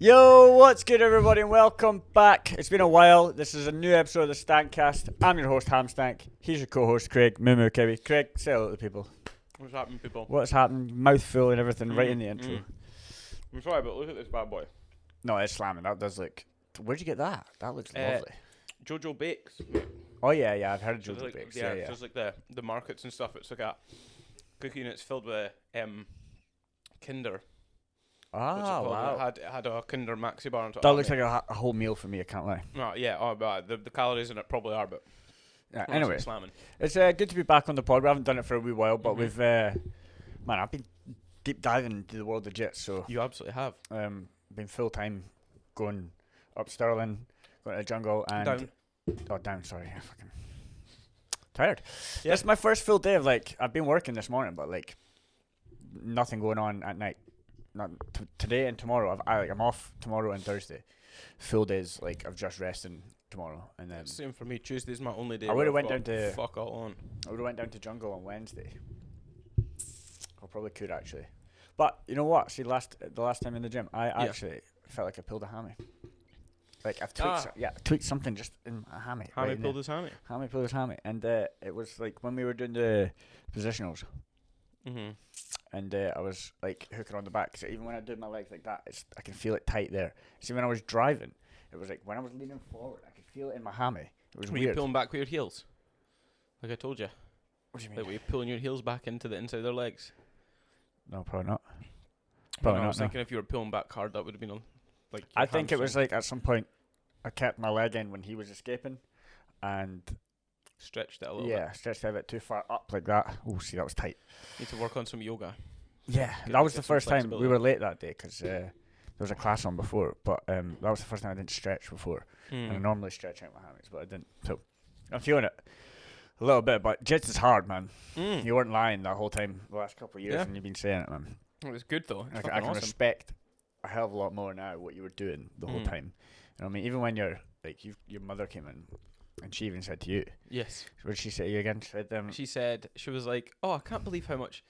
Yo, what's good, everybody, and welcome back. It's been a while. This is a new episode of the StankCast. I'm your host, HamStank. He's your co-host, Craig. Moo Cowie. Craig, say hello to the people. What's happening, people? What's happening? Mouthful and everything right in the intro. I'm sorry, but look at this bad boy. No, it's slamming. That does look... Where'd you get that? That looks lovely. Jojo Bakes. Oh, yeah, I've heard of Jojo like, Bakes. Yeah, Yeah. so it's like the markets and stuff. It's like a cookie and it's filled with Kinder. Ah, wow. It had a Kinder Maxi bar on top. That looks like a whole meal for me, I can't lie. Oh, yeah, but the calories in it probably are, but... Yeah, anyway, slamming. it's good to be back on the pod. We haven't done it for a wee while, but we've... man, I've been deep diving into the world of jits, so... You absolutely have. Been full-time going up Stirling, going to the jungle, and... Down. Oh, down, sorry. I'm fucking tired. Yeah. This is my first full day of, I've been working this morning, but, nothing going on at night. Not today and tomorrow. I'm off tomorrow and Thursday. Full days, of just resting tomorrow. And then... Same for me. Tuesday's my only day. I would have went down to... Fuck all on. I would have went down to jungle on Wednesday. I probably could, actually. But, you know what? See, the last time in the gym, I actually felt like I pulled a hammy. I've tweaked something just in a hammy. Hammy pulled his hammy. Hammy pulled his hammy. And it was when we were doing the positionals. Mm-hmm. And I was hooking on the back. So even when I did my legs like that, I can feel it tight there. See, when I was driving, it was when I was leaning forward, I could feel it in my hammy. It was weird. Were you pulling back with your heels? Like I told you. What do you mean? Were you pulling your heels back into the inside of their legs? No, probably not. I was thinking if you were pulling back hard, that would have been I think it was at some point I kept my leg in when he was escaping, and stretched it a little bit. Yeah, stretched it a bit too far up like that. Oh, see, that was tight. Need to work on some yoga. Yeah, that was the first time we were late that day because there was a class on before, but that was the first time I didn't stretch before. And I normally stretch out my hammies, but I didn't. So I'm feeling it a little bit, but jits is hard, man. You weren't lying that whole time the last couple of years, and you've been saying it, man. It was good though. I can respect a hell of a lot more now what you were doing the whole time. You know what I mean? Even when your mother came in, and she even said to you, yes. What did she say to you again? She said she was like, "Oh, I can't believe how much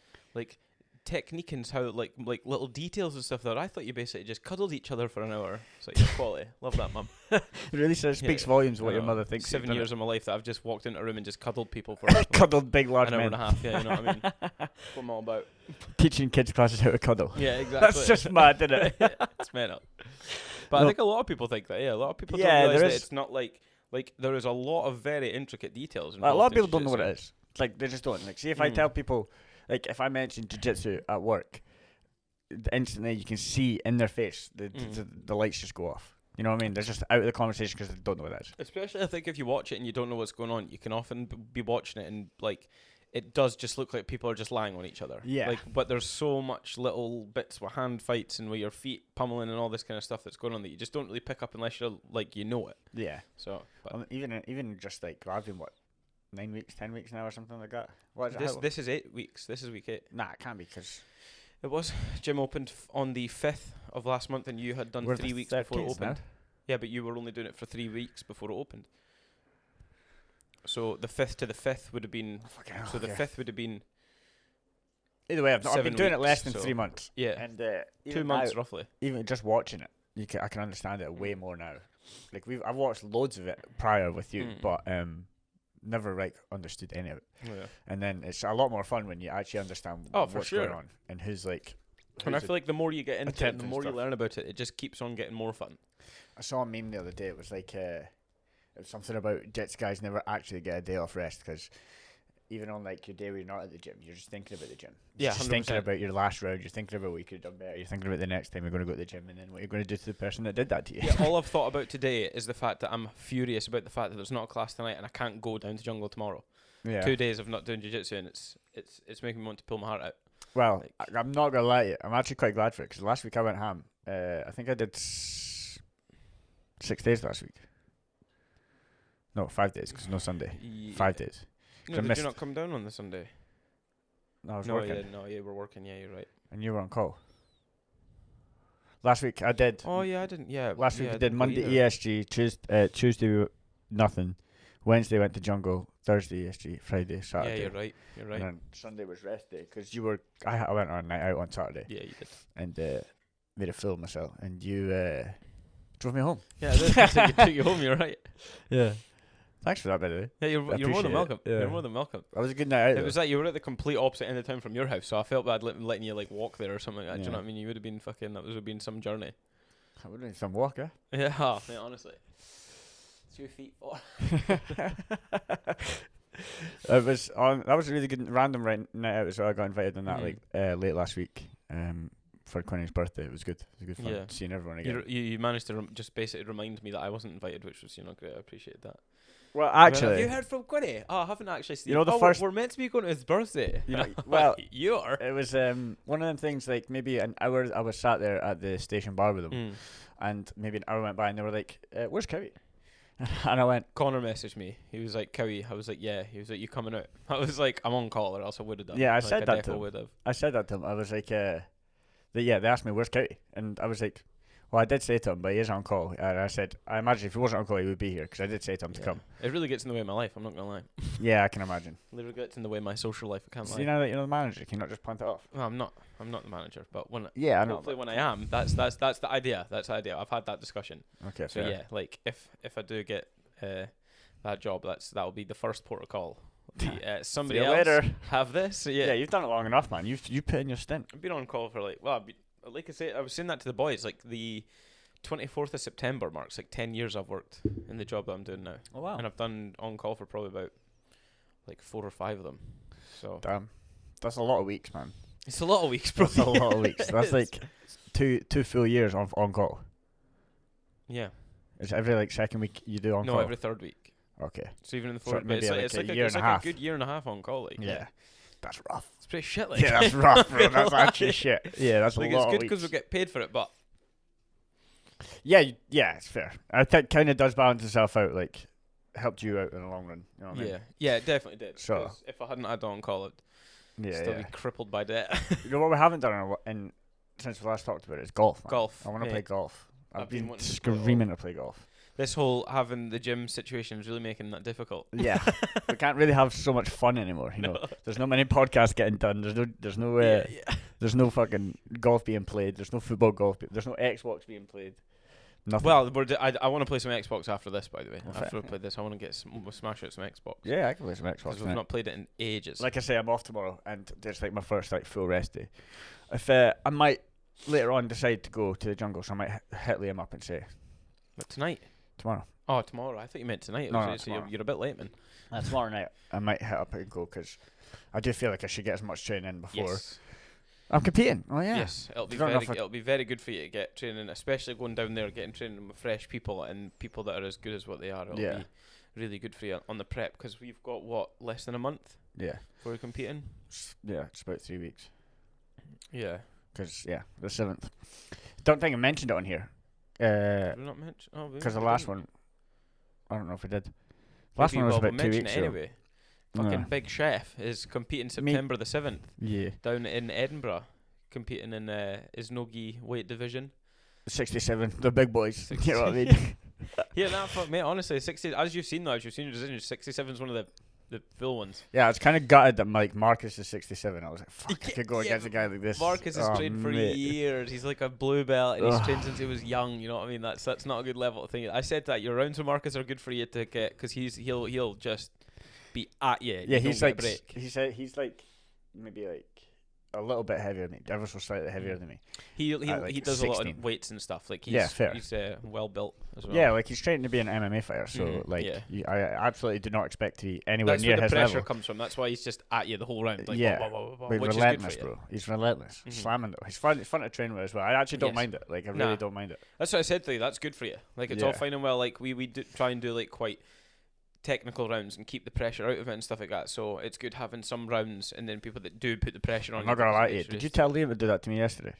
technique and how like little details and stuff that I thought you basically just cuddled each other for an hour." It's like quality. Love that, mum. It really speaks volumes what your mother thinks. 7 years of my life that I've just walked into a room and just cuddled people for cuddled big large an hour men. and a half. Yeah, you know what I mean. What I'm all about. Teaching kids classes how to cuddle. Yeah, exactly. That's just mad, isn't it? It's made up. But I think a lot of people think that. Yeah, a lot of people don't realize that it's not like there is a lot of very intricate details. A lot of people don't know what it is. They just don't. See, if I tell people, if I mention jiu-jitsu at work, instantly you can see in their face the lights just go off. You know what I mean? They're just out of the conversation because they don't know what it is. Especially, I think, if you watch it and you don't know what's going on, you can often be watching it and it does just look like people are just lying on each other. Yeah. But there's so much little bits with hand fights and with your feet pummeling and all this kind of stuff that's going on that you just don't really pick up unless you're you know it. Yeah. So even just I've been 9 weeks, 10 weeks now or something like that. What is this is 8 weeks. This is week 8. Nah, it can't be because it was. Gym opened on the 5th of last month, and you had done 3 weeks before it opened. Now? Yeah, but you were only doing it for 3 weeks before it opened. So the 5th to the 5th would have been. So the 5th would have been. Either way, I've been doing it less than 3 months. Yeah, and 2 months roughly. Even just watching it, I can understand it way more now. I've watched loads of it prior with you, but never understood any of it. Oh, yeah. And then it's a lot more fun when you actually understand what's going on and who's and I feel like the more you get into it, the more you learn about it, it just keeps on getting more fun. I saw a meme the other day. It was it was something about jits guys never actually get a day off rest because even on your day where you're not at the gym, you're just thinking about the gym. You're just 100%. Thinking about your last round. You're thinking about what you could have done better. You're thinking about the next time you're going to go to the gym and then what you're going to do to the person that did that to you. Yeah, all I've thought about today is the fact that I'm furious about the fact that there's not a class tonight and I can't go down to jungle tomorrow. Yeah. 2 days of not doing jiu-jitsu and it's making me want to pull my heart out. Well, I'm not going to lie to you. I'm actually quite glad for it because last week I went ham. I think I did 6 days last week. No, 5 days because no Sunday. Yeah. 5 days. No, did you not come down on the Sunday? No, I was working. You were working. Yeah, you're right. And you were on call. Last week I did. Oh yeah, I didn't. Yeah. Last week I did Monday ESG, Tuesday nothing, Wednesday went to jungle, Thursday ESG, Friday, Saturday. Yeah, you're right. And then Sunday was rest day because you were. I went on a night out on Saturday. Yeah, you did. And made a fool of myself, and you drove me home. Yeah, I took you home. You're right. Yeah. Thanks for that, by the way. Yeah, you're more than welcome. Yeah. You're more than welcome. That was a good night out. It was like you were at the complete opposite end of town from your house, so I felt bad letting you like walk there or something like that. Do you know what I mean? You would have been fucking. That would have been some journey. That would have been some walk, Yeah, mate, honestly. 2 feet 4. That was a really good random night out as well. I got invited on that late last week for Quinny's birthday. It was good. It was good fun seeing everyone again. You managed to just basically remind me that I wasn't invited, which was great. I appreciate that. Well, actually, have you heard from Quinny? Oh, I haven't actually seen. We're meant to be going to his birthday. Well, you are. It was one of them things. Like maybe an hour, I was sat there at the station bar with them, and maybe an hour went by, and they were like, "Where's Cowie?" And I went. Connor messaged me. He was like, "Cowie." I was like, "Yeah." He was like, "You coming out?" I was like, "I'm on call, or else I would have done." Yeah, I like, said that to him. I said that to him. I was like, they asked me, "Where's Cowie?" And I was like, well, I did say to him, but he is on call. And I said, I imagine if he wasn't on call, he would be here, because I did say to him to come. It really gets in the way of my life, I'm not going to lie. Yeah, I can imagine. It literally gets in the way of my social life, I can't lie. So you know that you're the manager, can you not just punt it off? Well, I'm not the manager, but when I know. Hopefully when I am, that's the idea. That's the idea. I've had that discussion. Okay, so fair. Yeah, like if I do get that job, that'll be the first protocol. Somebody else later. Have this. Yeah, you've done it long enough, man. You put in your stint. I've been on call for like I say, I was saying that to the boys, like the 24th of September marks like 10 years I've worked in the job that I'm doing now. Oh wow! And I've done on call for probably about like 4 or 5 of them. So damn, that's a lot of weeks, man. It's a lot of weeks, bro. That's a lot of weeks. That's like two full years on call. Yeah. It's every like second week you do on call. No, every third week. Okay. So even in the So fourth, maybe it's like a year and a half. A good year and a half on call. Like, yeah. That's rough. It's pretty shit. Like. Yeah, that's rough, bro. That's actually shit. Yeah, that's like a lot. It's good because we get paid for it, but. Yeah, it's fair. I think kind of does balance itself out. Like, helped you out in the long run. You know what I mean? Yeah, it definitely did. So if I hadn't had on call, I'd still be crippled by debt. You know what we haven't done since we last talked about it is golf. Man. Golf. I want to play golf. I've been screaming to play golf. This whole having the gym situation is really making that difficult. Yeah, we can't really have so much fun anymore. You know, there's not many podcasts getting done. There's no fucking golf being played. There's no football golf. There's no Xbox being played. Nothing. Well, I want to play some Xbox after this. By the way, after we play this, I want to smash out some Xbox. Yeah, I can play some Xbox. Because we've not played it in ages. Like I say, I'm off tomorrow, and it's like my first like full rest day. If I might later on decide to go to the jungle, so I might hit Liam up and say, "But tonight, tomorrow." Oh, tomorrow. I thought you meant tonight. No, so you're a bit late, man. Tomorrow night, I might hit up and go because I do feel like I should get as much training in before. Yes. I'm competing. Oh yeah. Yes, it'll be very good for you to get training, especially going down there, getting training with fresh people and people that are as good as what they are. It'll be really good for you on the prep because we've got less than a month. Yeah. Before we're competing. Yeah, it's about 3 weeks. Yeah. Because the 7th. Don't think I mentioned it on here. Did we not mention? Oh, because the last one, I don't know if we did. The last one was about 2 weeks ago. Anyway. Fucking Big Chef is competing September the 7th. Yeah. Down in Edinburgh, competing in his nogi weight division. 67, the big boys. 67. You know what I mean? Yeah, mate, honestly, 60. As you've seen your decision, 67 is one of the full ones. Yeah, I was kind of gutted that Marcus is 67. I was like, fuck, I could go against a guy like this. Marcus has trained for years. He's like a blue belt, and he's trained since he was young. You know what I mean? That's not a good level to think. I said that your rounds with Marcus are good for you to get because he'll just be at you. Yeah, he's like break. He's like maybe like a little bit heavier than me, ever so slightly heavier than me. He does 16. A lot of weights and stuff. Like fair. He's well built as well. Yeah, like he's training to be an MMA fighter. So I absolutely do not expect to be anywhere near his level. That's where the pressure comes from. That's why he's just at you the whole round. Like, but he's relentless, bro. He's relentless. Slamming though. He's fun to train with as well. I actually don't mind it. Like I really don't mind it. That's what I said to you. That's good for you. Like it's all fine and well. Like we try and do like quite technical rounds and keep the pressure out of it and stuff like that. So it's good having some rounds and then people that do put the pressure on. I'm not gonna lie to you. Did you tell Liam to do that to me yesterday?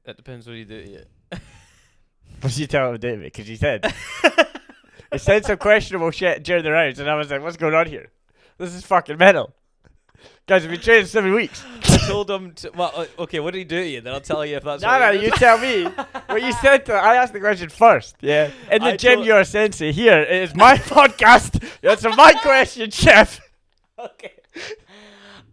It depends what you do to you. What did you tell him to do to me? Because he said some questionable shit during the rounds, and I was like, "What's going on here? This is fucking mental." Guys, we've been training 7 weeks. I told him to, well, okay, what did he do to you? Then I'll tell you if that's No, you tell me. What you said to I asked the question first. Yeah. In the gym, you're a sensei. Here, it is my podcast. Answer my question, chef. Okay.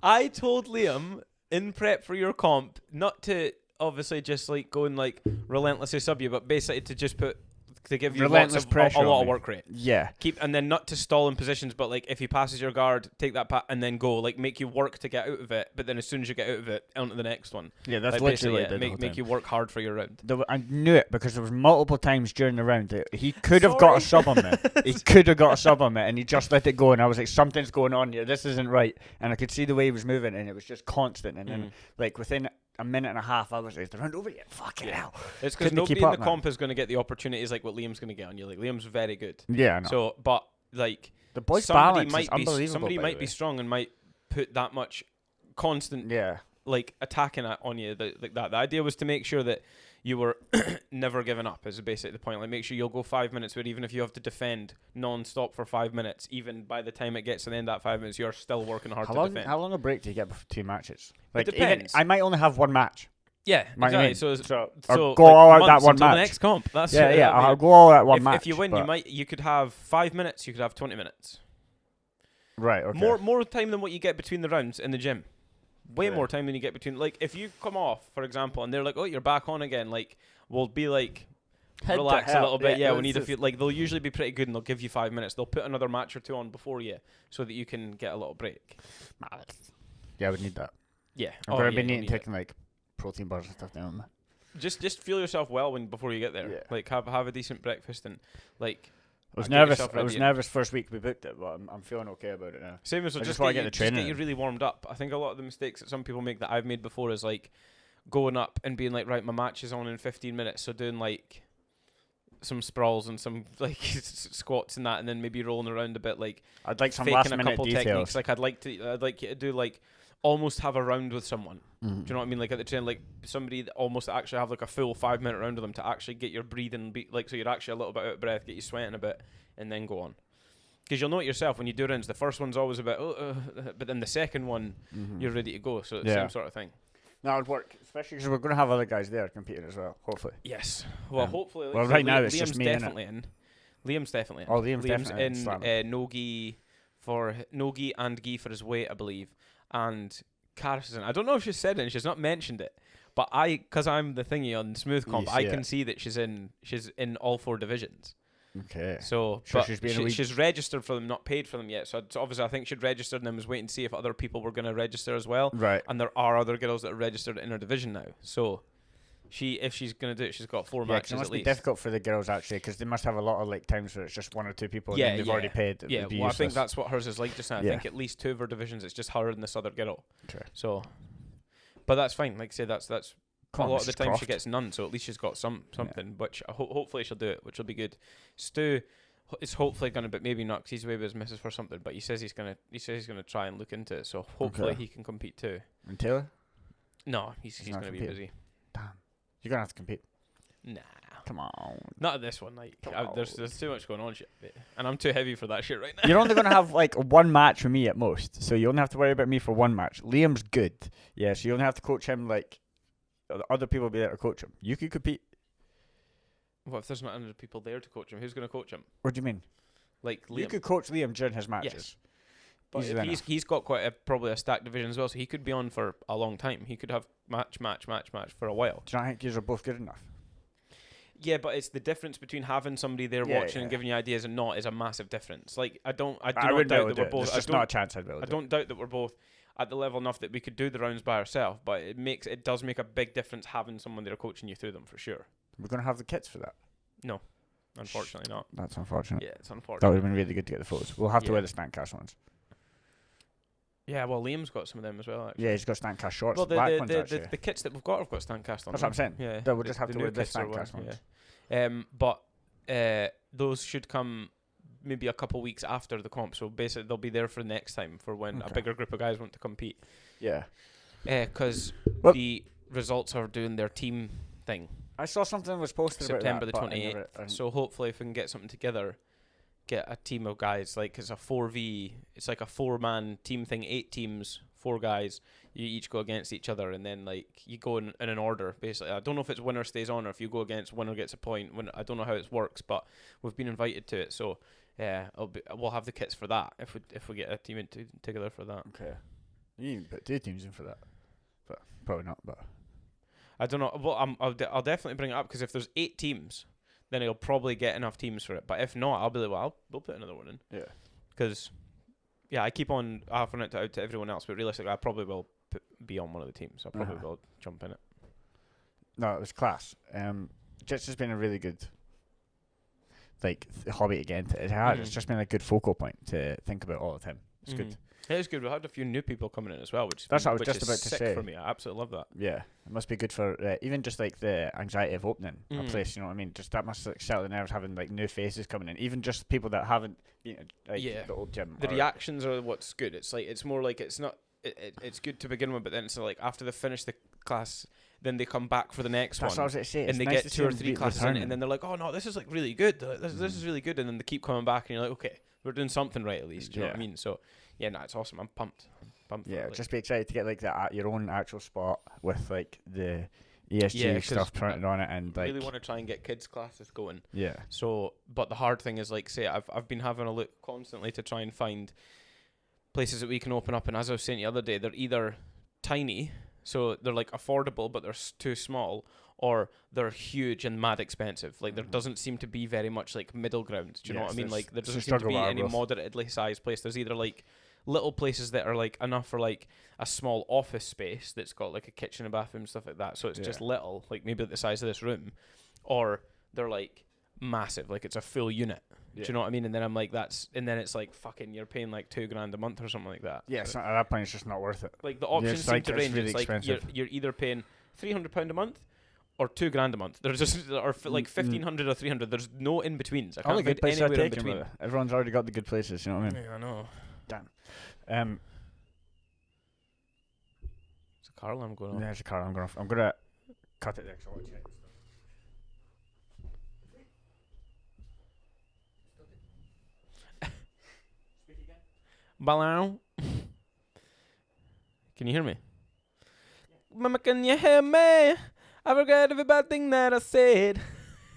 I told Liam in prep for your comp not to obviously just like going like relentlessly sub you, but basically to give you relentless pressure, a lot of work rate. Yeah. And then not to stall in positions, but like if he passes your guard, take that and then go. Like make you work to get out of it, but then as soon as you get out of it, onto the next one. Yeah, that's like literally make you work hard for your round. I knew it because there was multiple times during the round that he could have got a sub on me. He could have got a sub on me, and he just let it go. And I was like, something's going on here. This isn't right. And I could see the way he was moving, and it was just constant. And then like within a minute and a half, I was like, the round over yet? Fucking hell. It's because nobody in the comp is going to get the opportunities like what Liam's going to get on you. Like Liam's very good. Yeah, I know. So, but like the boy's balance is unbelievable. Somebody might be strong and might put that much constant, like attacking on you like that. The idea was to make sure that you were never giving up. Is basically the point. Like make sure you'll go 5 minutes, but even if you have to defend non-stop for 5 minutes, even by the time it gets to the end of that 5 minutes, you're still working hard to defend. How long a break do you get for 2 matches? Like it depends. I might only have one match. Yeah, exactly. So go all out that one match. The next comp. That's I'll go all out one match. If you win, you could have 5 minutes. You could have 20 minutes. Right. Okay. More time than what you get between the rounds in the gym. Way more time than you get between. Like if you come off, for example, and they're like, "Oh, you're back on again." Like we'll be like, relax a little bit. Yeah, we need a few. Like they'll usually be pretty good, and they'll give you 5 minutes. They'll put another match or two on before you, so that you can get a little break. Yeah, I would need that. Yeah. I've been taking like protein bars and stuff now. Just feel yourself well before you get there. Yeah. Like have a decent breakfast and like. I was nervous first week we booked it, but I'm feeling okay about it now. Same as just want to get the training. Just get you really warmed up. I think a lot of the mistakes that some people make that I've made before is like going up and being like, right, my match is on in 15 minutes, so doing like some sprawls and some like squats and that, and then maybe rolling around a bit. Like I'd like some last minute details. Techniques. Like I'd like you to do like almost have a round with someone. Do you know what I mean? Like at the train, like somebody that almost actually have like a full 5 minute round with them to actually get your breathing, like so you're actually a little bit out of breath, get you sweating a bit, and then go on. Because you'll know it yourself when you do rounds. The first one's always a bit, but then the second one, you're ready to go. So it's the same sort of thing. That would work, especially because we're going to have other guys there competing as well, hopefully. Yes. Well, hopefully. Well, right now it's just me. Liam's definitely in. Oh, Liam's definitely in. Nogi and Gi for his weight, I believe. And Carson, I don't know if she's said it and she's not mentioned it, but because I'm the thingy on Smooth Comp, I can see that she's in all 4 divisions. Okay. So, but she's registered for them, not paid for them yet. So obviously, I think she'd registered them, was waiting to see if other people were going to register as well. Right. And there are other girls that are registered in her division now. So, if she's going to do it, she's got 4 matches at least. It must be difficult for the girls actually, because they must have a lot of like times where it's just 1 or 2 people. And they've already paid. Yeah. Well, I think that's what hers is like just now. I think at least 2 of her divisions, it's just her and this other girl. Okay. So, but that's fine. Like I say, that's. A lot of the time she gets none, so at least she's got something, which hopefully she'll do it, which will be good. Stu is hopefully going to, but maybe not, because he's away with his missus for something. But he says he's gonna try and look into it, so hopefully he can compete too. And Taylor? No, he's going to be busy. Damn, you're gonna have to compete. Nah, come on. Not at this one. Like, there's too much going on, shit, and I'm too heavy for that shit right now. You're only gonna have like 1 match with me at most, so you only have to worry about me for 1 match. Liam's good, yeah. So you only have to coach him like. Other people will be there to coach him. You could compete. What if there's not other people there to coach him? Who's going to coach him? What do you mean? Like Liam. You could coach Liam during his matches. Yes. But he's got probably a stacked division as well, so he could be on for a long time. He could have match for a while. Do you not think you're both good enough? Yeah, but it's the difference between having somebody there watching and giving you ideas and not is a massive difference. Like I do not doubt that we're both. There's not a chance I'd be able to. I don't doubt that we're both at the level enough that we could do the rounds by ourselves, but it does make a big difference having someone there coaching you through them for sure. We're going to have the kits for that? No, unfortunately not. That's unfortunate. Yeah, it's unfortunate. That would have been really good to get the photos. We'll have to wear the StankCast ones. Yeah, well, Liam's got some of them as well, actually. Yeah, he's got StankCast shorts. Well, the kits that we've got have got StankCast on them. That's what I'm saying. Yeah, we'll just have to wear the StankCast ones. Yeah. But those should come maybe a couple weeks after the comp, so basically they'll be there for next time for when a bigger group of guys want to compete. Yeah. Because the results are doing their team thing. I saw something was posted September about the 28th. So hopefully if we can get something together, get a team of guys, like it's a 4v, it's like a 4-man team thing, 8 teams, 4 guys, you each go against each other, and then like you go in an order basically. I don't know if it's winner stays on or if you go against winner gets a point. I don't know how it works, but we've been invited to it, so yeah, we'll have the kits for that if we get a team together for that. Okay. You can put 2 teams in for that, but probably not. But I don't know. Well, I'll definitely bring it up because if there's 8 teams, then he'll probably get enough teams for it. But if not, I'll be like, well, we'll put another one in. Yeah. Because, yeah, I keep on offering it out to everyone else, but realistically, I probably will be on one of the teams. I probably will jump in it. No, it was class. Jiu-Jitsu has been a really good hobby to get into. It has. It's just been a good focal point to think about all the time. It's good. It is good. We had a few new people coming in as well, which that's what I was which just is about to sick say. For me, I absolutely love that. Yeah, it must be good for even just like the anxiety of opening a place. You know what I mean? Just that must like settle the nerves having like new faces coming in, even just people that haven't been the old gym. The reactions are what's good. It's like it's more like it's not. It's good to begin with, but then it's like after they finish the class, then they come back for the next one. That's what I was going to say. And they get 2 or 3 classes in, and then they're like, "Oh no, this is like really good. This is really good." And then they keep coming back, and you're like, "Okay, we're doing something right at least." Do you know what I mean? So, yeah, no, it's awesome. I'm pumped. Yeah, just be excited to get like your own actual spot with like the ESG stuff printed on it, and like really want to try and get kids classes going. Yeah. So, but the hard thing is like, say, I've been having a look constantly to try and find places that we can open up, and as I was saying the other day, they're either tiny, so they're like affordable, but they're too small, or they're huge and mad expensive. Like there doesn't seem to be very much like middle ground. Do you know what I mean? Like there doesn't seem to be any moderately sized place. There's either like little places that are like enough for like a small office space that's got like a kitchen and bathroom and stuff like that, so it's just little, like maybe the size of this room, or they're like massive, like it's a full unit. Do you know what I mean? And then I'm like, and then it's like fucking you're paying like $2,000 a month or something like that. Yeah, so at that point it's just not worth it. Like the options seem to range. Really it's like you're either paying £300 a month or $2,000 a month. There's just like 1,500 or 300. There's no in betweens. I can't find anywhere in between. Everyone's already got the good places. You know what I mean? Yeah, I know. Damn. It's a car alarm going on. Yeah, it's a car alarm going off. I'm gonna cut it there because I want to check. Belal. Can you hear me? Yeah. Mama, can you hear me? I regret every bad thing that I said.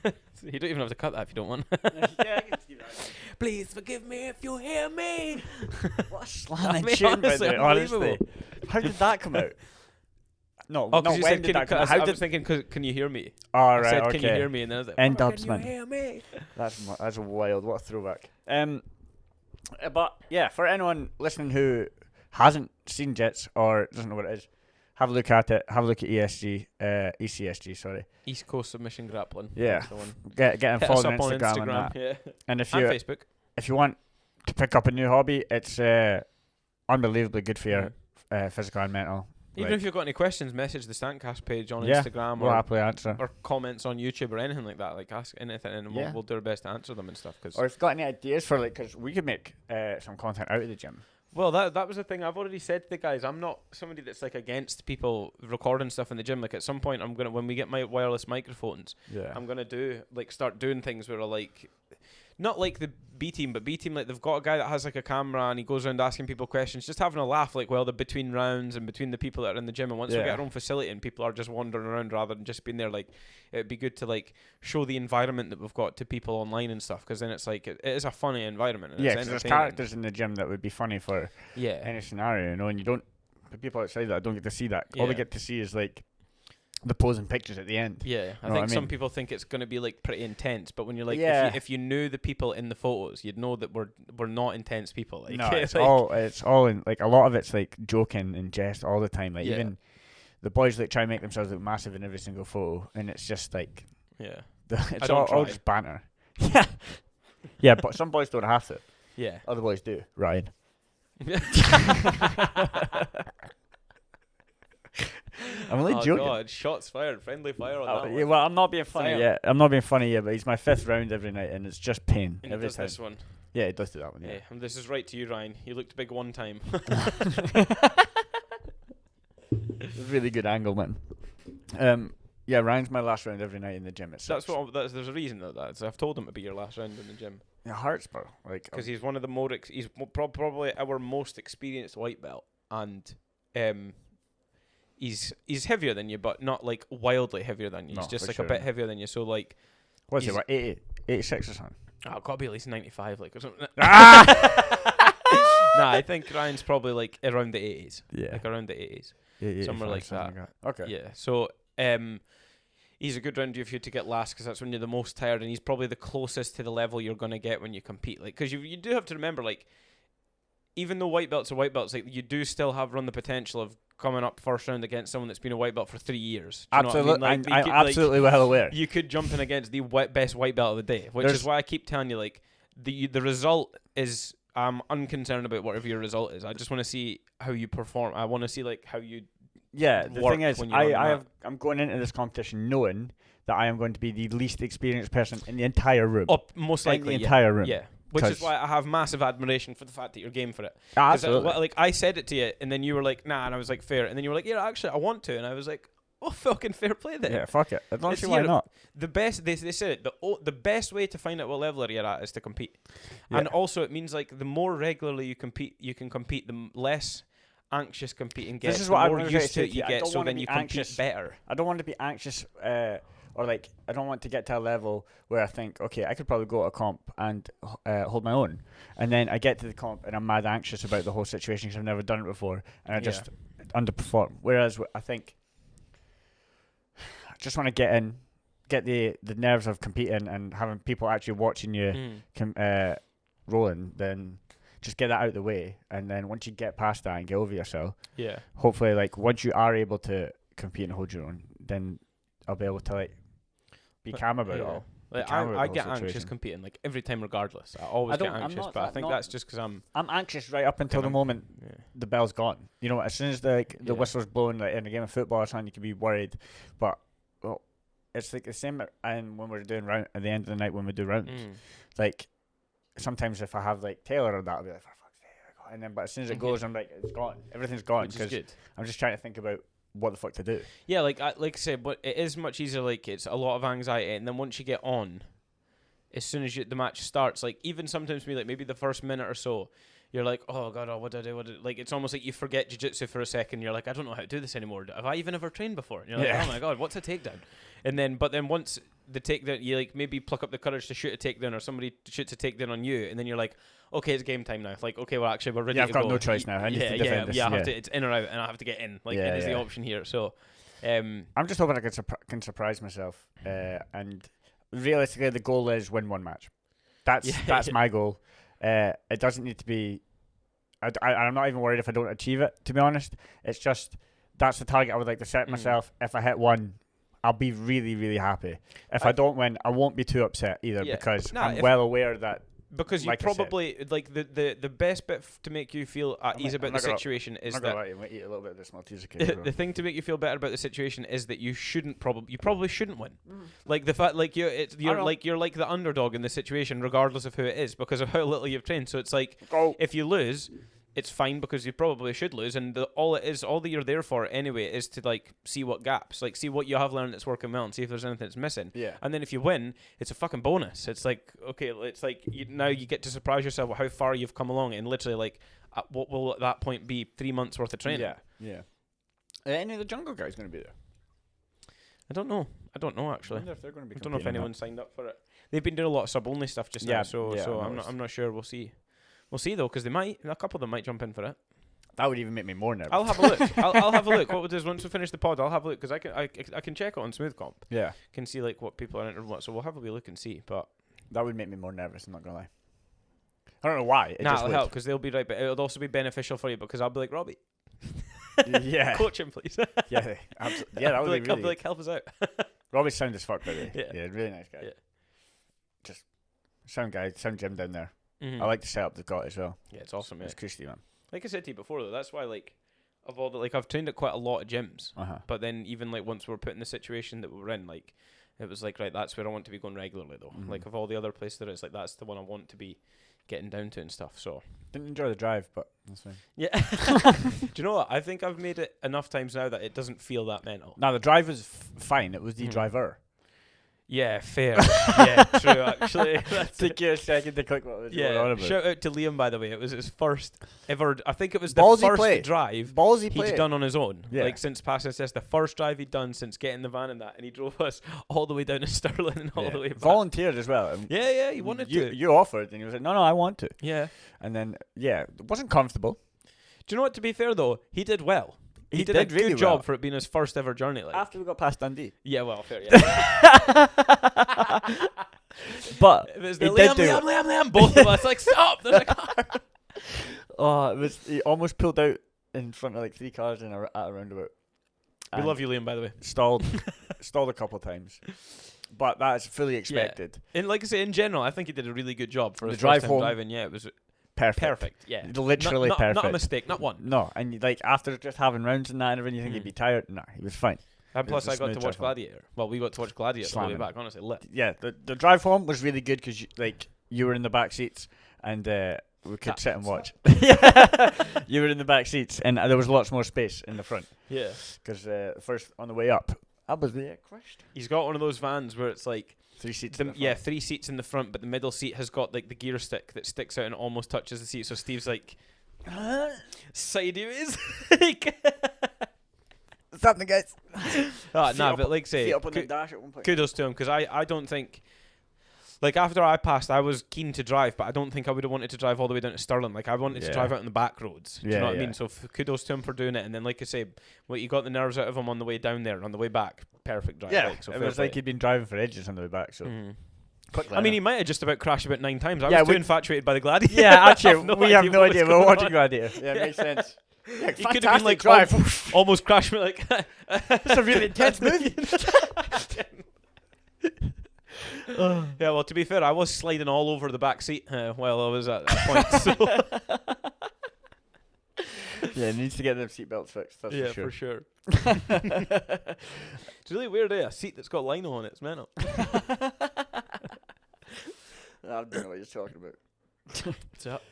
You don't even have to cut that if you don't want. Yeah, I can keep that. Please forgive me if you hear me. What a slamming tune, honestly. How did that come out? No, not when did that come out. I was thinking, can you hear me? All right, I said, okay. Can you hear me? And then I was like, N-dubsman. Can you hear me? That's wild. What a throwback. But yeah, for anyone listening who hasn't seen Jits or doesn't know what it is, have a look at it. Have a look at ECSG, sorry. East Coast Submission Grappling. Yeah. Get involved on Instagram and that. Yeah. And Facebook. If you want to pick up a new hobby, it's unbelievably good for your physical and mental. Even if you've got any questions, message the TheStankCast page on Instagram we'll happily answer. Or comments on YouTube or anything like that. Like ask anything, and we'll do our best to answer them and stuff. Or if you've got any ideas for because we could make some content out of the gym. Well, that was the thing. I've already said to the guys, I'm not somebody that's like against people recording stuff in the gym. Like at some point, when we get my wireless microphones, I'm gonna start doing things where I like. Not like the B team, but B team, like they've got a guy that has like a camera and he goes around asking people questions, just having a laugh, like while they're between rounds and between the people that are in the gym. And once we get our own facility and people are just wandering around rather than just being there, like it'd be good to like show the environment that we've got to people online and stuff, because then it's like it is a funny environment. And because there's characters in the gym that would be funny for any scenario, you know, and you don't. The people outside that don't get to see that. All they get to see is like the posing pictures at the end. Yeah, I think some people think it's going to be like pretty intense, but when you're like, if you knew the people in the photos, you'd know that we're not intense people. Like, no, it's all in like a lot of it's like joking and jest all the time. Like even the boys like try and make themselves look massive in every single photo, and it's just like it's all just banter. Yeah, but some boys don't have to. Yeah, other boys do. Ryan. I'm only joking. God, shots fired, friendly fire on that one. Well, I'm not being funny yet. But he's my 5th round every night, and it's just pain and every time. This one. Yeah, he does do that one. Yeah, and this is right to you, Ryan. You looked big one time. Really good angle, man. Yeah, Ryan's my last round every night in the gym. There's a reason that I've told him to be your last round in the gym. It hurts, bro. Like because he's one of the he's probably our most experienced white belt, and he's heavier than you, but not like wildly heavier than you. He's just like a bit heavier than you. So like, what's it? What 80, 86 or something? Oh, gotta be at least 95, like or something. Nah, I think Ryan's probably like around the 80s. Yeah, like around the 80s, somewhere like that. Okay. Yeah. So he's a good round for you to get last because that's when you're the most tired, and he's probably the closest to the level you're going to get when you compete. Like, because you do have to remember, like, even though white belts are white belts, like, you do still run the potential of coming up first round against someone that's been a white belt for 3 years. Absolutely, I'm absolutely well aware. You could jump in against the best white belt of the day, which is why I keep telling you, like, the result is, I'm unconcerned about whatever your result is. I just want to see how you perform. I want to see, like, how you. Yeah, the thing is, I'm going into this competition knowing that I am going to be the least experienced person in the entire room. Most likely, in the entire room. Yeah, which is why I have massive admiration for the fact that you're game for it. Absolutely. Like, I said it to you, and then you were like, nah, and I was like, fair. And then you were like, yeah, actually, I want to. And I was like, oh, fucking fair play then. Yeah, fuck it. I don't see why not. The best, they said it, the best way to find out what level you're at is to compete. Yeah. And also, it means, like, the more regularly you can compete, the less anxious competing gets. This is what the more used to it you get, so then you compete better. I don't want to be anxious, or like, I don't want to get to a level where I think, okay, I could probably go to a comp and hold my own, and then I get to the comp and I'm mad anxious about the whole situation because I've never done it before, and I just underperform. Whereas I think I just want to get in, get the nerves of competing and having people actually watching you rolling, then just get that out of the way, and then once you get past that and get over yourself, hopefully, like, once you are able to compete and hold your own, then I'll be able to, like, be calm about it all. Like, I get anxious competing, like, every time regardless. I always get anxious, but I think that's just because I'm anxious right up until the moment the bell's gone. You know, as soon as the whistle's blowing, like in a game of football or something, you can be worried, but it's like the same. And when we're doing round at the end of the night when we do rounds, like, sometimes if I have, like, Taylor or that, I'll be like, for fuck's sake, and then, but as soon as it goes, I'm like, it's gone. Everything's gone because I'm just trying to think about what the fuck to do. Yeah, like I said, but it is much easier. Like, it's a lot of anxiety, and then once you get on, as soon as the match starts, like, even sometimes maybe the first minute or so, you're like, oh god, what do I do? Like, it's almost like you forget jiu-jitsu for a second. You're like, I don't know how to do this anymore. Have I even ever trained before? And you're like, oh my god, what's a takedown? But then once the takedown, you, like, maybe pluck up the courage to shoot a takedown, or somebody shoots a takedown on you, and then you're like, okay, it's game time now. Like, okay, well, actually, we're ready to go. I've got no choice now. I need to defend this. I have to. It's in or out, and I have to get in. Like, it is the option here. So, I'm just hoping I can surprise myself. And realistically, the goal is win one match. That's my goal. It doesn't need to be. I'm not even worried if I don't achieve it, to be honest. It's just, that's the target I would like to set myself. If I hit one, I'll be really, really happy. If I don't win, I won't be too upset either, because I'm well aware that. Because you probably, like, the best bit to make you feel at ease about the situation is that. I'm going to eat a little bit of this Malteser. The thing to make you feel better about the situation is that you probably shouldn't win. Like, the fact, like, you're like the underdog in the situation, regardless of who it is, because of how little you've trained. So it's like, if you lose, it's fine because you probably should lose, and all that you're there for anyway is to, like, see what gaps, like, see what you have learned that's working well, and see if there's anything that's missing. Yeah. And then if you win, it's a fucking bonus. It's like, okay, it's like now you get to surprise yourself with how far you've come along, and literally, like, what will at that point be 3 months worth of training? Yeah. Any of the jungle guys going to be there? I don't know actually. I wonder if they're going to be. I don't know if anyone signed up for it. They've been doing a lot of sub only stuff just now, so I'm not sure. We'll see. We'll see though, because a couple of them might jump in for it. That would even make me more nervous. I'll have a look. I'll have a look. What we'll do is, once we finish the pod, I'll have a look, because I can check it on Smooth Comp. Yeah. Can see, like, what people are entering what. So we'll have a wee look and see. But that would make me more nervous. I'm not gonna lie. I don't know why. It'll help because they'll be right, but it'll also be beneficial for you because I'll be like, Robbie. Yeah. Coach him, please. Yeah. Absolutely. Yeah, that would be really. I'll be like, help us out. Robbie's sound as fuck, by the way. Yeah, really nice guy. Yeah. Just sound gym down there. I like the setup they've got as well. Yeah, it's awesome. It's Christy, man. Like I said to you before, though, that's why, like, of all the, like, I've trained at quite a lot of gyms, but then even, like, once we were put in the situation that we were in, like, it was like, right, that's where I want to be going regularly, though. Like, of all the other places there is, like, that's the one I want to be getting down to and stuff. So didn't enjoy the drive, but that's fine. Yeah. Do you know what? I think I've made it enough times now that it doesn't feel that mental. No, the drive was fine. It was the driver. Yeah, fair. Yeah, true, actually. Take you a second to click what was going on about. Shout out to Liam, by the way. It was his first ever, I think it was the first drive he'd done on his own. Yeah. Like, since passing test, the first drive he'd done since getting the van and that, and he drove us all the way down to Stirling and all the way back. Volunteered as well. Yeah, he wanted to. You offered, and he was like, no, I want to. Yeah. And then, it wasn't comfortable. Do you know what, to be fair, though, he did well. He did a good job for it being his first ever journey. Like after we got past Dundee. Yeah, well, fair. Yeah. But it was the Liam, both of us like stop. There's a car. Oh, it was. He almost pulled out in front of like 3 cars at a roundabout. We love you, Liam, by the way. Stalled a couple of times, but that's fully expected. Yeah. And like I say, in general, I think he did a really good job for the his drive first time home. driving. Yeah, it was Perfect. Yeah, literally perfect. Not a mistake. Not one. No, and like after just having rounds and that and everything, you think he'd be tired. No, he was fine. And plus, I got to watch Gladiator. Well, we got to watch Gladiator on the way back. Honestly, lit. Yeah, the drive home was really good because you were in the back seats and we could sit and watch. You were in the back seats and there was lots more space in the front. Yeah, because first on the way up, I was crushed. He's got one of those vans where it's like 3 seats. 3 seats in the front, but the middle seat has got like the gear stick that sticks out and almost touches the seat. So Steve's like, sideways. What's happening, guys? But like say, up on the dash at one point. Kudos to him because I don't think. Like, after I passed, I was keen to drive, but I don't think I would have wanted to drive all the way down to Stirling. Like, I wanted to drive out on the back roads. Do you know what I mean? So, kudos to him for doing it. And then, like I say, you got the nerves out of him on the way down there. On the way back, perfect drive. Yeah, so it was like he'd been driving for ages on the way back. So, I mean, he might have just about crashed about 9 times. I was too infatuated by the Gladiator. Yeah, actually, we have no idea. We're watching Gladiator. Yeah, it makes sense. Yeah, he could have been like drive. Almost crashed me. Like, it's a really intense movie. Yeah, well, to be fair, I was sliding all over the back seat while I was at that point. So. Yeah, needs to get them seatbelts fixed. That's for sure. It's really weird, a seat that's got lino on it. It's mental. I don't know what you're talking about. What's up?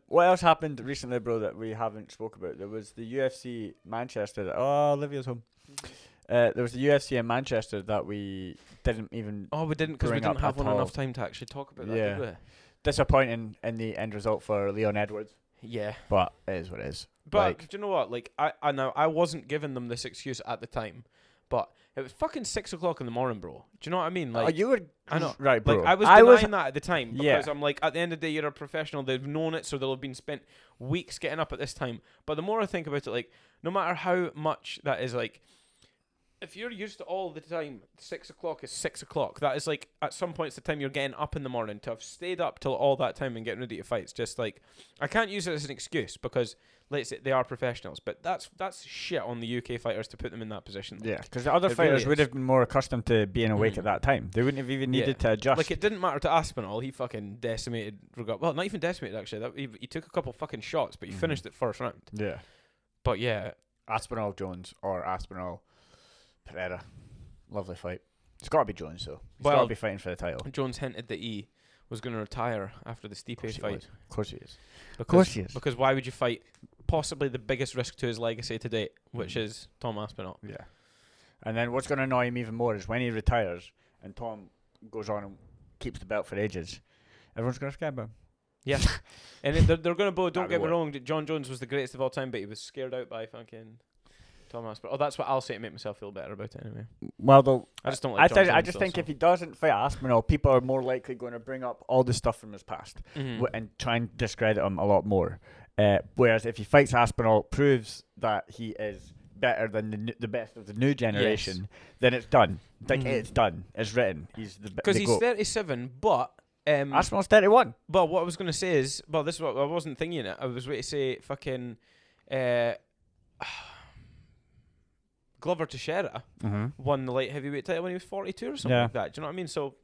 What else happened recently, bro, that we haven't spoke about? There was the UFC Manchester. Olivia's home. There was the UFC in Manchester that we didn't even. Oh, we didn't because we didn't have enough time to actually talk about that. Did we? Disappointing in the end result for Leon Edwards. Yeah, but it is what it is. But do you know what? Like, I wasn't giving them this excuse at the time, but it was fucking 6 o'clock in the morning, bro. Do you know what I mean? Like, you were. I know, right, bro. Like, I was denying that at the time because I'm like, at the end of the day, you're a professional. They've known it, so they'll have been spent weeks getting up at this time. But the more I think about it, like, no matter how much that is, like, if you're used to all the time, 6 o'clock is 6 o'clock. That is like, at some points the time you're getting up in the morning. To have stayed up till all that time and getting ready to fight, it's just like, I can't use it as an excuse because, let's say, they are professionals. But that's shit on the UK fighters to put them in that position. Yeah, because the other fighters would have been more accustomed to being awake at that time. They wouldn't have even needed to adjust. Like, it didn't matter to Aspinall. He fucking decimated. Well, not even decimated, actually. He took a couple fucking shots, but he finished it first round. Yeah. But yeah. Aspinall Jones or Aspinall Pereira. Lovely fight. It's got to be Jones, though. He's got to be fighting for the title. Jones hinted that he was going to retire after the Stipe fight. Of course he is. Because why would you fight possibly the biggest risk to his legacy to date, which is Tom Aspinall? Yeah. And then what's going to annoy him even more is when he retires and Tom goes on and keeps the belt for ages, everyone's going to forget about him. Yeah. And they're going to both, don't get me wrong, John Jones was the greatest of all time, but he was scared out by fucking Tom Aspinall. Oh, that's what I'll say to make myself feel better about it anyway. Well, though, I just don't like I just think if he doesn't fight Aspinall, people are more likely going to bring up all the stuff from his past and try and discredit him a lot more. Whereas if he fights Aspinall, proves that he is better than the best of the new generation, then it's done. Like, it's done. It's written. He's the because he's 37, but Aspinall's 31. But what I was going to say is, well, this is what I wasn't thinking it. I was waiting to say fucking Glover Teixeira won the light heavyweight title when he was 42 or something like that. Do you know what I mean? So,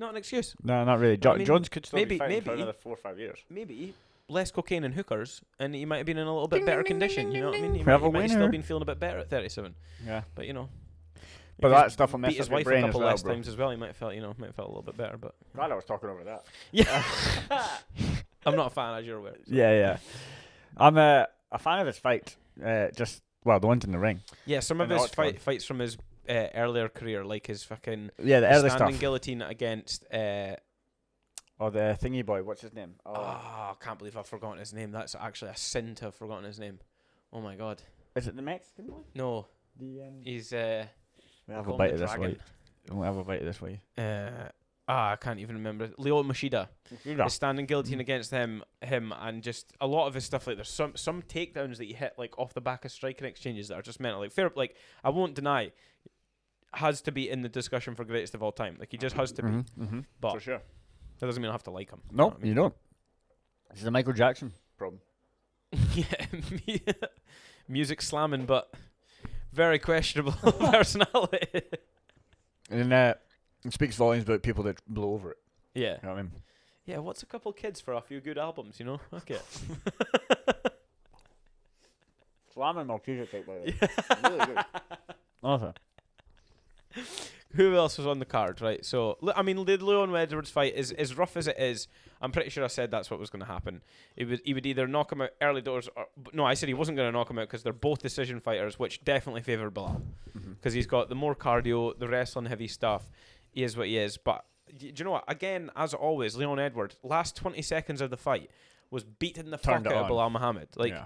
not an excuse. No, not really. Jones could still be fighting for another 4 or 5 years. Maybe less cocaine and hookers, and he might have been in a little bit better condition. You know what I mean? He might have still been feeling a bit better at 37. Yeah, but you know. But that stuff will mess beat his up your wife brain a couple as well, less bro. times as well. He might have felt, a little bit better. But glad I was talking over that. Yeah, I'm not a fan, as you're aware. So. Yeah. I'm a fan of his fight. The ones in the ring. Yeah, some of his fights from his earlier career, like his fucking the early standing stuff. guillotine against. The thingy boy. What's his name? I can't believe I've forgotten his name. That's actually a sin to have forgotten his name. Oh my god. Is it the Mexican boy? No. He's we have a bite of this way. We'll have a bite of this way. I can't even remember. Leo Machida is standing guillotine against him, and just a lot of his stuff. Like there's some takedowns that he hit like off the back of striking exchanges that are just mental. Like fair, like I won't deny, has to be in the discussion for greatest of all time. Like he just has to be. But for sure, that doesn't mean I have to like him. No, you know what I mean? you don't. This is a Michael Jackson problem. Yeah, music slamming, but very questionable personality. And it speaks volumes about people that blow over it. Yeah. You know what I mean? Yeah, what's a couple kids for a few good albums, you know? Okay. Slamming Malteser cake, by the way. Really good. Awesome. Who else was on the card, right? So, I mean, the Leon Edwards fight is as rough as it is. I'm pretty sure I said that's what was going to happen. He would either knock him out early doors, or no, I said he wasn't going to knock him out because they're both decision fighters, which definitely favour Belal because he's got the more cardio, the wrestling heavy stuff. He is what he is. But do you know what? Again, as always, Leon Edwards, last 20 seconds of the fight was beating the fuck out of Belal Muhammad. Like. Yeah.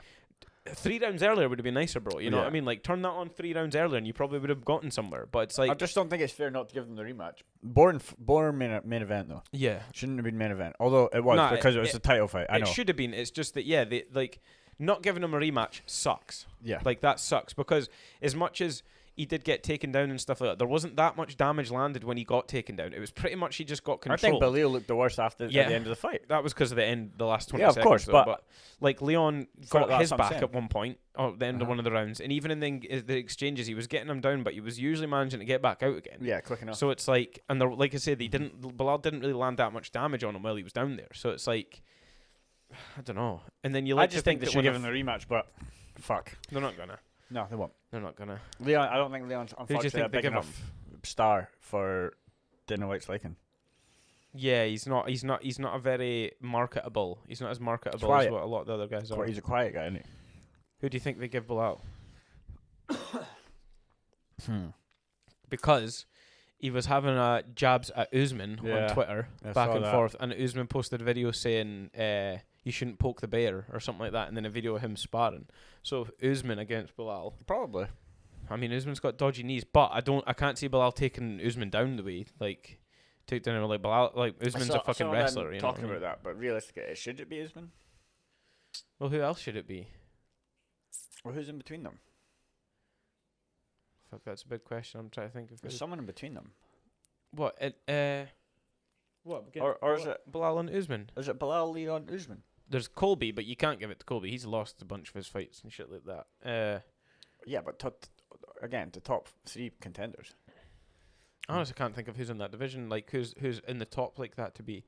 3 rounds earlier would have been nicer, bro. You know what I mean? Like, turn that on 3 rounds earlier and you probably would have gotten somewhere. But it's like... I just don't think it's fair not to give them the rematch. Boring main event, though. Yeah. Shouldn't have been main event. Although it was, because it was a title fight. I know. It should have been. It's just that, they, like, not giving them a rematch sucks. Yeah. Like, that sucks. Because as much as he did get taken down and stuff like that, there wasn't that much damage landed when he got taken down. It was pretty much he just got controlled. I think Belal looked the worst at the end of the fight. That was because of the last 20 seconds. Yeah, of course. Though, but like, Leon got his back saying. at one point, at the end of one of the rounds. And even in the exchanges, he was getting him down, but he was usually managing to get back out again. Yeah, quick enough. So it's like, and like I said, Belal didn't really land that much damage on him while he was down there. So it's like, I don't know. And then I just think they should give him the rematch, but fuck. They're not gonna. No, they won't. They're not gonna. Leon, I don't think Leon's unfortunately a big enough star for Dana White's liking. Yeah, he's not a very marketable. He's not as marketable as what a lot of the other guys are. He's a quiet guy, isn't he? Who do you think they give Belal? Because he was having jabs at Usman on Twitter, back and forth, and Usman posted a video saying you shouldn't poke the bear or something like that, and then a video of him sparring. So Usman against Belal, probably. I mean, Usman's got dodgy knees, but I can't see Belal taking Usman down the way take down him like Belal. Like Usman's a fucking wrestler, you know. Talking about that, but realistically, should it be Usman? Well, who else should it be? Or who's in between them? Fuck, that's a big question. I'm trying to think of. There's someone in between them. What? What? Or is it Belal and Usman? Is it Belal, Leon, Usman? There's Colby, but you can't give it to Colby. He's lost a bunch of his fights and shit like that. Yeah, but again, the top 3 contenders. I honestly can't think of who's in that division. Like who's in the top like that to be.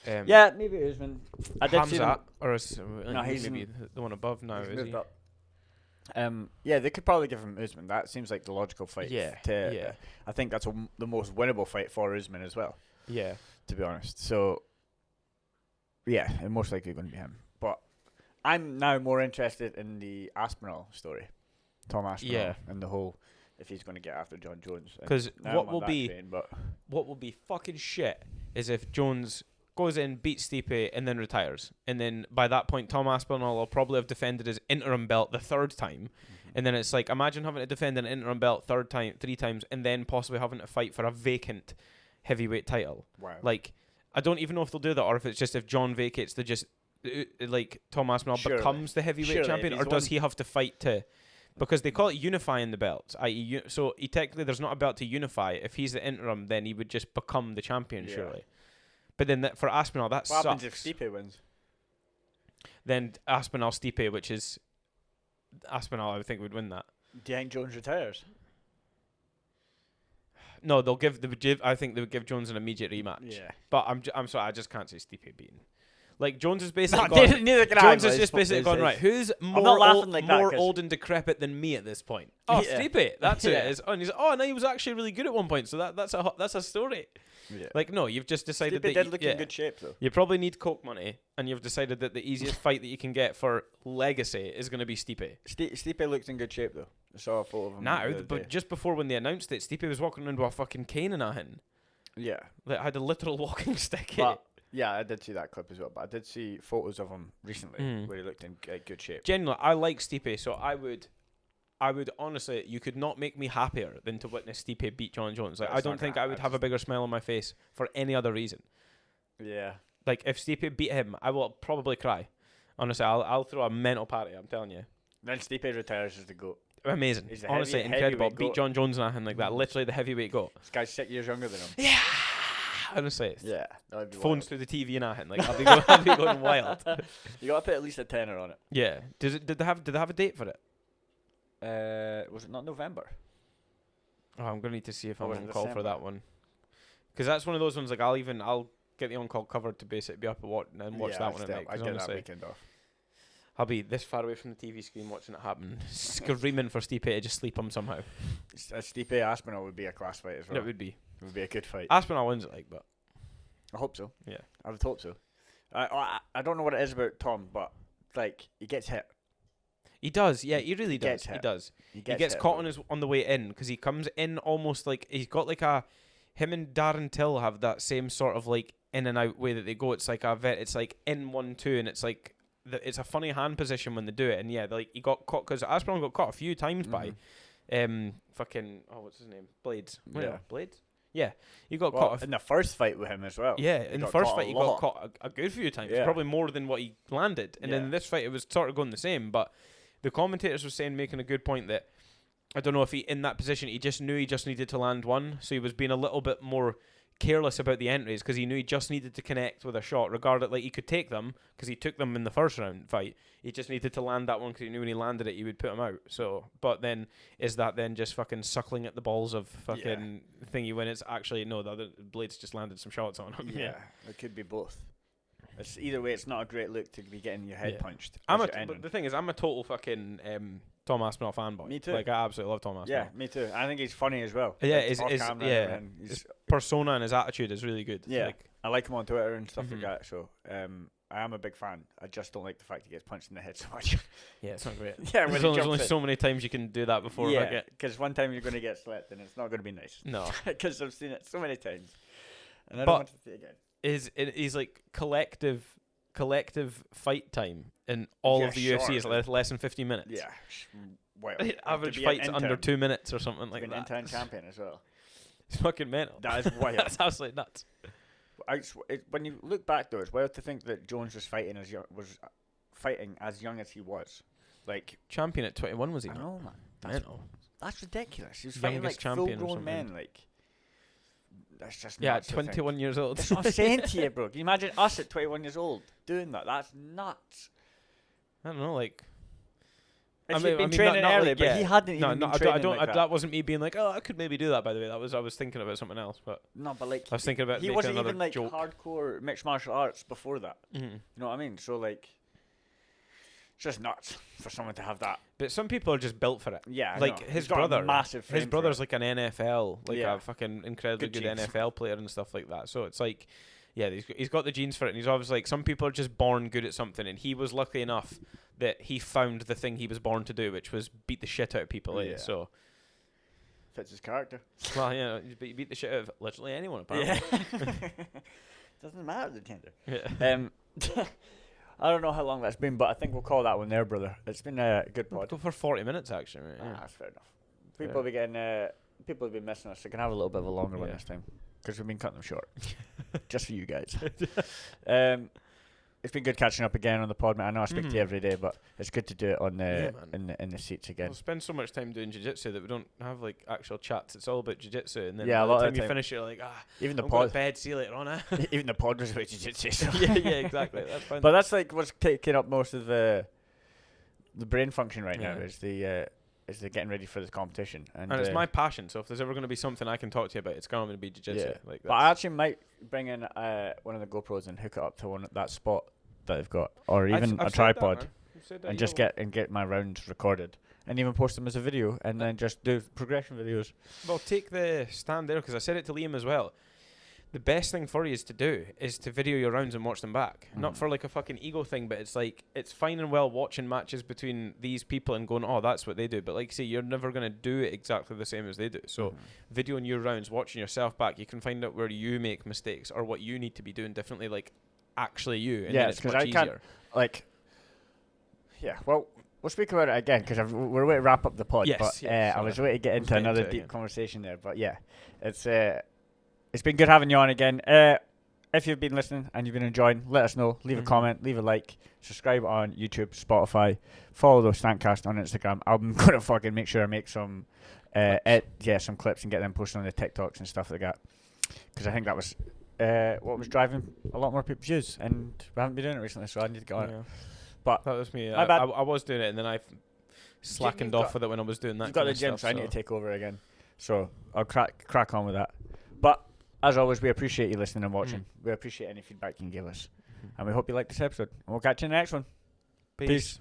Yeah, maybe Usman. I did see that, or is he's maybe the one above now. Is moved he? Up. Yeah, they could probably give him Usman. That seems like the logical fight. Yeah. I think that's the most winnable fight for Usman as well. Yeah. To be honest, so yeah, it's most likely going to be him. But I'm now more interested in the Aspinal story, Tom Aspinal, and the whole if he's going to get after John Jones. Because what will be fucking shit is if Jones goes in, beats Stipe, and then retires. And then by that point, Tom Aspinall will probably have defended his interim belt the 3rd time. And then it's like, imagine having to defend an interim belt 3 times, and then possibly having to fight for a vacant heavyweight title. Wow. Like, I don't even know if they'll do that, or if it's just if John vacates, like Tom Aspinall becomes the heavyweight champion, or does he have to fight to... Because they call it unifying the belts, i.e., so he technically there's not a belt to unify. If he's the interim, then he would just become the champion, surely. But then for Aspinall, that sucks. What happens if Stipe wins? Then Aspinall Stipe, which is Aspinall, I would think would win that. Do you think Jones retires? No, I think they would give Jones an immediate rematch. Yeah. But I'm sorry, I just can't see Stipe beating. Like Jones is basically Jones is just basically gone right. Who's more old and decrepit than me at this point? Oh, Stipe, that's who it is. Oh, and he's no, he was actually really good at one point. So that's a story. Yeah. Like no, you've just decided Stipe did look in good shape though. You probably need coke money, and you've decided that the easiest fight that you can get for legacy is going to be Stipe. Stipe looked in good shape though. I saw a photo of him. Now, but just before when they announced it, Stipe was walking around with a fucking cane in a hand. Yeah, like had a literal walking stick. Yeah, I did see that clip as well, but I did see photos of him recently where he looked in good shape. Generally, I like Stipe, so I I would honestly, you could not make me happier than to witness Stipe beat John Jones. Like, That's I don't not think gonna I would have a bigger smile on my face for any other reason. Yeah. Like, if Stipe beat him, I will probably cry. Honestly, I'll throw a mental party, I'm telling you. Then Stipe retires as the GOAT. Amazing. He's the Honestly, incredible. heavyweight Beat goat. John Jones and nothing like that. Literally the heavyweight GOAT. This guy's 6 years younger than him. Yeah. Honestly. Yeah. That'd be Phones wild. through the TV and nothing. Like, I'll be going wild. You got to put at least a tenner on it. Yeah. Did they have a date for it? Was it not November? Oh, I'm gonna need to see if I'm was it on call for December? that one. Because that's one of those ones. Like, I'll get the on call covered to basically be up and watch that one at night. I 'cause get that honestly, weekend off. I'll be this far away from the TV screen watching it happen, screaming for Stipe to just sleep him somehow. Stipe Aspinal would be a class fight as well. It would be. It would be a good fight. Aspinall wins it, like, but I hope so. yeah, I would hope so. I don't know what it is about Tom, but like he gets hit. he does. Yeah, he really does. gets He hit. does. He He gets hit, caught bro. on the way in because he comes in almost like he's got like a. Him and Darren Till have that same sort of like in and out way that they go. It's like it's like in 1-2, and it's like it's a funny hand position when they do it. And yeah, like he got caught because Aspinall got caught a few times by fucking what's his name, Blaydes. Yeah. Blaydes. Yeah, he got Well, caught. in the first fight with him as well. Yeah, in the first fight he got lot. caught a good few times, Yeah. probably more than what he landed. And then Yeah. in this fight it was sort of going the same, but the commentators were saying, making a good point, that I don't know if he, in that position, he just knew he just needed to land one, so he was being a little bit more careless about the entries because he knew he just needed to connect with a shot, regardless. Like, he could take them because he took them in the first round fight. He just needed to land that one because he knew when he landed it, he would put him out. So, but then is that then just fucking suckling at the balls of fucking thingy when it's actually no, the other Blaydes just landed some shots on him. Yeah, it could be both. It's either way. It's not a great look to be getting your head punched. But the thing is, I'm a total fucking Tom Aspinall fanboy. Me too. Like, I absolutely love Tom Aspinall. Yeah, me too. I think he's funny as well. Yeah, Like, his off camera and his he's, persona and his attitude is really good. yeah. Like, I like him on Twitter and stuff Mhm. like that. So I am a big fan. I just don't like the fact he gets punched in the head so much. yeah, it's not great. Yeah, when There's he only jumps in. so many times you can do that before. Yeah, because one time you're going to get slept and it's not going to be nice. No. Because I've seen it so many times, and I But don't want to see it again. He's like collective fight time in all Yeah, of the UFC is short. less than 15 minutes. Yeah, well, Average fights under 2 minutes or something like an that. intern champion as well. It's fucking mental. That is wild. That's absolutely nuts. When you look back though, it's wild to think that Jones was fighting as young as he was. Like, Champion at 21 was he? I know, man. Mental. That's ridiculous. He was fighting Youngest like champion or full-grown something. men. Like, that's just Yeah, nuts at to think. 21 years old. That's what I'm saying to you, bro. Can you imagine us at 21 years old doing that? That's nuts. I don't know, like. If he'd been training not early, like, but he hadn't No, even no, been I training don't. like that. That wasn't me being like, oh, I could maybe do that. By the way, I was thinking about something else, but No, but like I was thinking about he making wasn't another even like joke. hardcore mixed martial arts before that. Mhm. You know what I mean? So like, it's just nuts for someone to have that. But some people are just built for it. Yeah, I Like know. his He's got a brother, massive frame his for brother's it. like an NFL, like Yeah. a fucking incredibly Good good genes. NFL player and stuff like that. So it's like, yeah, he's got the genes for it, and he's obviously like, some people are just born good at something, and he was lucky enough that he found the thing he was born to do, which was beat the shit out of people. Yeah. So, Fits his character. well, you know, you beat the shit out of literally anyone apparently. Yeah. Doesn't matter the gender. Yeah. I don't know how long that's been, but I think we'll call that one there, brother. It's been a good pod. Go for 40 minutes actually. Right? Yeah. That's fair enough. People have been getting, people have been missing us. So can have a little bit of a longer one Yeah. this time because we've been cutting them short, just for you guys. It's been good catching up again on the pod, man. I know I speak to you every day, but it's good to do it on in the seats again. We'll spend so much time doing jiu-jitsu that we don't have like actual chats. It's all about jiu-jitsu, and then Yeah, by a the lot of time the you time. finish, you're like, Even the I'm going to pod, bed. See you later on. even the pod was about jiu-jitsu. So. yeah, exactly. That's fine. But that's like what's taking up most of the brain function right now Yeah. is the getting ready for the competition, and it's my passion. So if there's ever going to be something I can talk to you about, it's going to be jiu-jitsu. Yeah. Like, But I actually might bring in one of the GoPros and hook it up to that spot that I've got, or even a tripod, and just get my rounds recorded, and even post them as a video, and then just do progression videos. Well, take the stand there, because I said it to Liam as well. The best thing for you is to video your rounds and watch them back. Not for like a fucking ego thing, but it's like, it's fine and well watching matches between these people and going, oh, that's what they do. But like, say, you're never going to do it exactly the same as they do. So videoing your rounds, watching yourself back, you can find out where you make mistakes or what you need to be doing differently, like actually you. And Yeah, then it's because much I can't easier. like. Yeah, well, we'll speak about it again because we're way to wrap up the pod. Yes, but yes, I was waiting to get into another deep again. conversation there. But yeah, it's been good having you on again. If you've been listening and you've been enjoying, let us know. Leave a comment, leave a like, subscribe on YouTube, Spotify, follow TheStankCast on Instagram. I'm gonna fucking make sure I make some some clips and get them posted on the TikToks and stuff like that. Because I think that was what was driving a lot more people's views, and we haven't been doing it recently, so I need to get on it. But that was me. My bad. I was doing it, and then I slackened off with it when I was doing that. You've got the gym, so I need to take over again. So I'll crack on with that. But as always, we appreciate you listening and watching. We appreciate any feedback you can give us. And we hope you liked this episode. And we'll catch you in the next one. Peace.